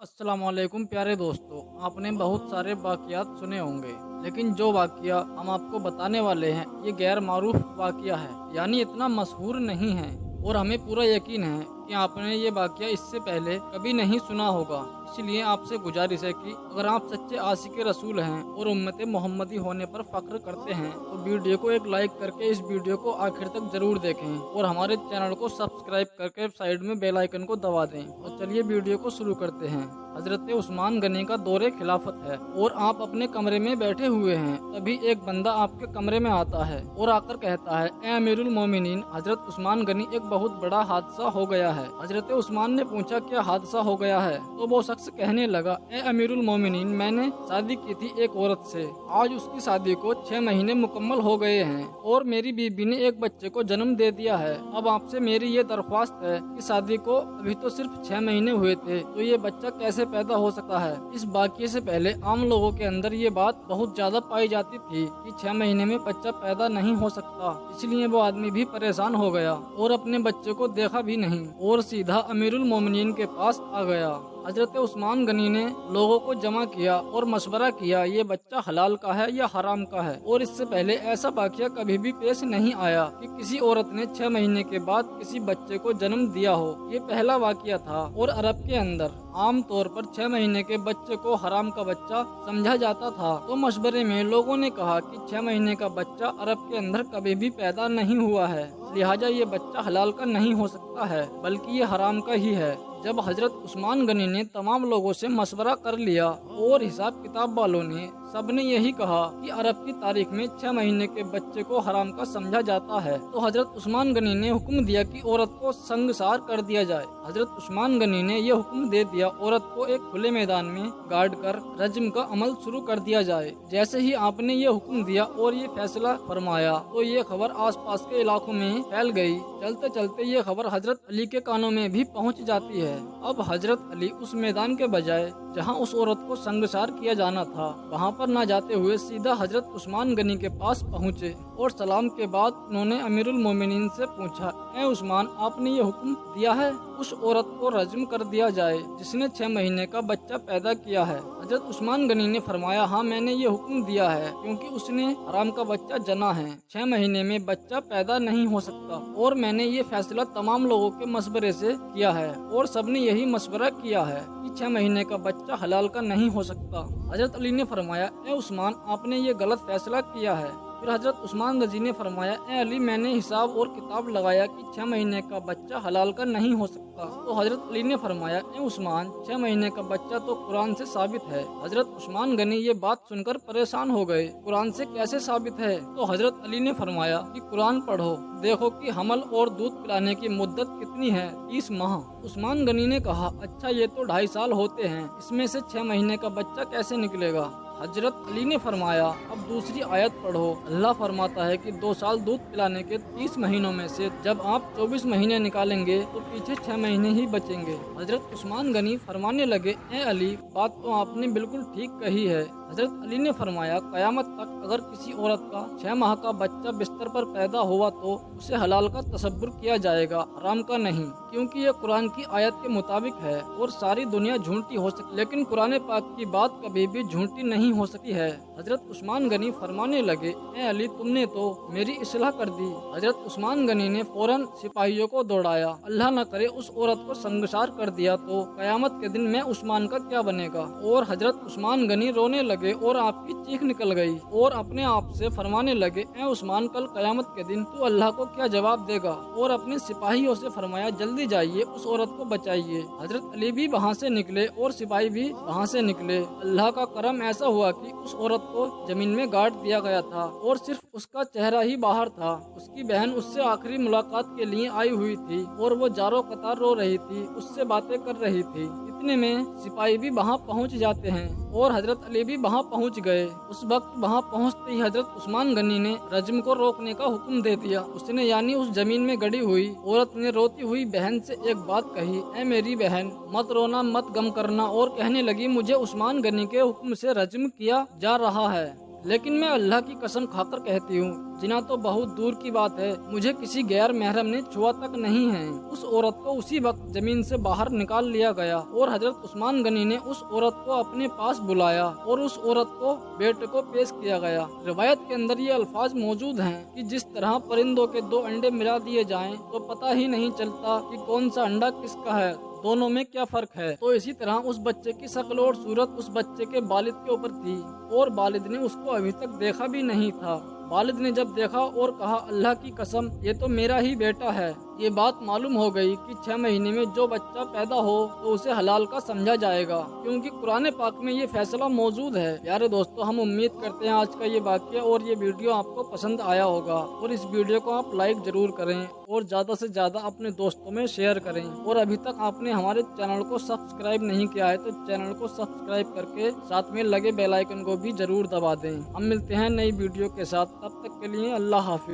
अस्सलाम वालेकुम प्यारे दोस्तों। आपने बहुत सारे वाक़यात सुने होंगे, लेकिन जो वाक़या हम आपको बताने वाले हैं ये गैर मारूफ वाक़या है, यानी इतना मशहूर नहीं है और हमें पूरा यकीन है कि आपने ये वाक़या इससे पहले कभी नहीं सुना होगा। इसलिए आपसे गुजारिश है कि अगर आप सच्चे आशिक रसूल हैं और उम्मत मोहम्मदी होने पर फ़ख्र करते हैं तो वीडियो को एक लाइक करके इस वीडियो को आखिर तक ज़रूर देखें और हमारे चैनल को सब्सक्राइब करके साइड में बेल आइकन को दबा दें। तो चलिए वीडियो को शुरू करते हैं। हजरत उस्मान गनी का दौरे खिलाफत है और आप अपने कमरे में बैठे हुए हैं। तभी एक बंदा आपके कमरे में आता है और आकर कहता है, ए अमीरुल मोमिनीन, हजरत उस्मान गनी, एक बहुत बड़ा हादसा हो गया है। हजरत उस्मान ने पूछा, क्या हादसा हो गया है? तो वो शख्स कहने लगा, ए अमीरुल मोमिनीन, मैंने शादी की थी एक औरत से। आज उसकी शादी को 6 महीने मुकम्मल हो गए हैं और मेरी बीबी ने एक बच्चे को जन्म दे दिया है। अब आपसे मेरी ये दरख्वास्त है कि शादी को अभी तो सिर्फ 6 महीने हुए थे, तो ये बच्चा कैसे पैदा हो सकता है? इस वाक़ये से पहले आम लोगों के अंदर ये बात बहुत ज्यादा पाई जाती थी कि 6 महीने में बच्चा पैदा नहीं हो सकता। इसलिए वो आदमी भी परेशान हो गया और अपने बच्चे को देखा भी नहीं और सीधा अमीरुल मोमिनीन के पास आ गया। हजरत उस्मान गनी ने लोगों को जमा किया और मशवरा किया, ये बच्चा हलाल का है या हराम का है। और इससे पहले ऐसा वाक़या कभी भी पेश नहीं आया कि किसी औरत ने 6 महीने के बाद किसी बच्चे को जन्म दिया हो। ये पहला वाक़या था और अरब के अंदर आम तौर पर 6 महीने के बच्चे को हराम का बच्चा समझा जाता था। तो मशवरे में लोगों ने कहा कि 6 महीने का बच्चा अरब के अंदर कभी भी पैदा नहीं हुआ है, लिहाजा ये बच्चा हलाल का नहीं हो सकता है, बल्कि ये हराम का ही है। जब हजरत उस्मान गनी ने तमाम लोगों से मशवरा कर लिया और हिसाब किताब वालों ने सबने यही कहा कि अरब की तारीख में 6 महीने के बच्चे को हराम का समझा जाता है, तो हजरत उस्मान गनी ने हुक्म दिया कि औरत को संगसार कर दिया जाए। हजरत उस्मान गनी ने यह हुक्म दे दिया, औरत को एक खुले मैदान में गाड़ कर रज्म का अमल शुरू कर दिया जाए। जैसे ही आपने ये हुक्म दिया और ये फैसला फरमाया तो ये खबर आसपास के इलाकों में फैल गई। चलते चलते ये खबर हजरत अली के कानों में भी पहुंच जाती है। अब हजरत अली उस मैदान के बजाय जहां उस औरत को संगसार किया जाना था वहां पर न जाते हुए सीधा हजरत उस्मान गनी के पास पहुंचे और सलाम के बाद उन्होंने अमीरुल मोमिनीन से पूछा, ए उस्मान, आपने ये हुक्म दिया है उस औरत को रज्म कर दिया जाए जिसने 6 महीने का बच्चा पैदा किया है? हजरत उस्मान गनी ने फरमाया, हाँ, मैंने ये हुक्म दिया है क्योंकि उसने हराम का बच्चा जना है। 6 महीने में बच्चा पैदा नहीं हो सकता और मैंने ये फैसला तमाम लोगों के मशवरे से किया है और सबने यही मशवरा किया है कि 6 महीने का बच्चा हलाल का नहीं हो सकता। हजरत अली ने फरमाया, ए उस्मान, आपने ये गलत फैसला किया है। फिर हजरत उस्मान गनी ने फरमाया, ए अली, मैंने हिसाब और किताब लगाया कि 6 महीने का बच्चा हलाल का नहीं हो सकता। तो हजरत अली ने फरमाया, ए उस्मान, 6 महीने का बच्चा तो कुरान से साबित है। हजरत उस्मान गनी ये बात सुनकर परेशान हो गए, कुरान से कैसे साबित है? तो हजरत अली ने फरमाया कि कुरान पढ़ो, देखो कि हमल और दूध पिलाने की मुद्दत कितनी है, 30 माह। उस्मान गनी ने कहा, अच्छा, ये तो 2.5 साल होते हैं, इसमें से 6 महीने का बच्चा कैसे निकलेगा? हजरत अली ने फरमाया, अब दूसरी आयत पढ़ो, अल्लाह फरमाता है कि 2 साल दूध पिलाने के 30 महीनों में से जब आप 24 महीने निकालेंगे तो पीछे 6 महीने ही बचेंगे। हजरत उस्मान गनी फरमाने लगे, ए अली, बात तो आपने बिल्कुल ठीक कही है। हजरत अली ने फरमाया, कयामत तक अगर किसी औरत का 6 माह का बच्चा बिस्तर पर पैदा हुआ तो उसे हलाल का तसव्वुर किया जाएगा, हराम का नहीं, क्योंकि यह कुरान की आयत के मुताबिक है और सारी दुनिया झूठी हो सकती, लेकिन कुरान पाक की बात कभी भी झूठी नहीं हो सकती है। हजरत उस्मान गनी फरमाने लगे, ए अली, तुमने तो मेरी इस्लाह कर दी। हजरत उस्मान गनी ने फौरन सिपाहियों को दौड़ाया, अल्लाह न करे उस औरत को संगसार कर दिया तो कयामत के दिन में उस्मान का क्या बनेगा? और हजरत उस्मान गनी रोने लगे और आपकी चीख निकल गई और अपने आप से फरमाने लगे, ए उस्मान, कल कयामत के दिन तू अल्लाह को क्या जवाब देगा? और अपने सिपाहियों से फरमाया, जल्दी जाइए, उस औरत को बचाइए। हजरत अली भी वहाँ से निकले और सिपाही भी वहाँ से निकले। अल्लाह का करम ऐसा हुआ कि उस औरत को जमीन में गाड़ दिया गया था और सिर्फ उसका चेहरा ही बाहर था। उसकी बहन उससे आखिरी मुलाकात के लिए आई हुई थी और वो जारो कतार रो रही थी, उससे बातें कर रही थी। इतने में सिपाही भी वहाँ पहुँच जाते हैं और हजरत अली भी वहाँ पहुँच गए। उस वक्त वहाँ पहुँचते ही हजरत उस्मान गनी ने रज्म को रोकने का हुक्म दे दिया। उसने यानी उस जमीन में गड़ी हुई औरत ने रोती हुई बहन से एक बात कही, ए मेरी बहन, मत रोना, मत गम करना, और कहने लगी, मुझे उस्मान गनी के हुक्म से रज्म किया जा रहा है, لیکن میں اللہ کی قسم کھا کر کہتی ہوں جنا تو بہت دور کی بات ہے، مجھے کسی غیر محرم نے چھوا تک نہیں ہے۔ اس عورت کو اسی وقت زمین سے باہر نکال لیا گیا اور حضرت عثمان غنی نے اس عورت کو اپنے پاس بلایا اور اس عورت کو بیٹے کو پیش کیا گیا۔ روایت کے اندر یہ الفاظ موجود ہیں کہ جس طرح پرندوں کے 2 انڈے ملا دیے جائیں تو پتہ ہی نہیں چلتا کہ کون سا انڈا کس کا ہے، دونوں میں کیا فرق ہے۔ تو اسی طرح اس بچے کی شکل اور صورت اس بچے کے والد کے اوپر تھی اور والد نے اس کو ابھی تک دیکھا بھی نہیں تھا۔ والد نے جب دیکھا اور کہا اللہ کی قسم یہ تو میرا ہی بیٹا ہے، یہ بات معلوم ہو گئی کہ 6 مہینے میں جو بچہ پیدا ہو تو اسے حلال کا سمجھا جائے گا، کیونکہ قرآن پاک میں یہ فیصلہ موجود ہے۔ پیارے دوستو، ہم امید کرتے ہیں آج کا یہ واقعہ اور یہ ویڈیو آپ کو پسند آیا ہوگا اور اس ویڈیو کو آپ لائک ضرور کریں اور زیادہ سے زیادہ اپنے دوستوں میں شیئر کریں، اور ابھی تک آپ نے ہمارے چینل کو سبسکرائب نہیں کیا ہے تو چینل کو سبسکرائب کر کے ساتھ میں لگے بیل آئیکن کو بھی ضرور دبا دیں۔ ہم ملتے ہیں نئی ویڈیو کے ساتھ، تب تک کے لیے اللہ حافظ۔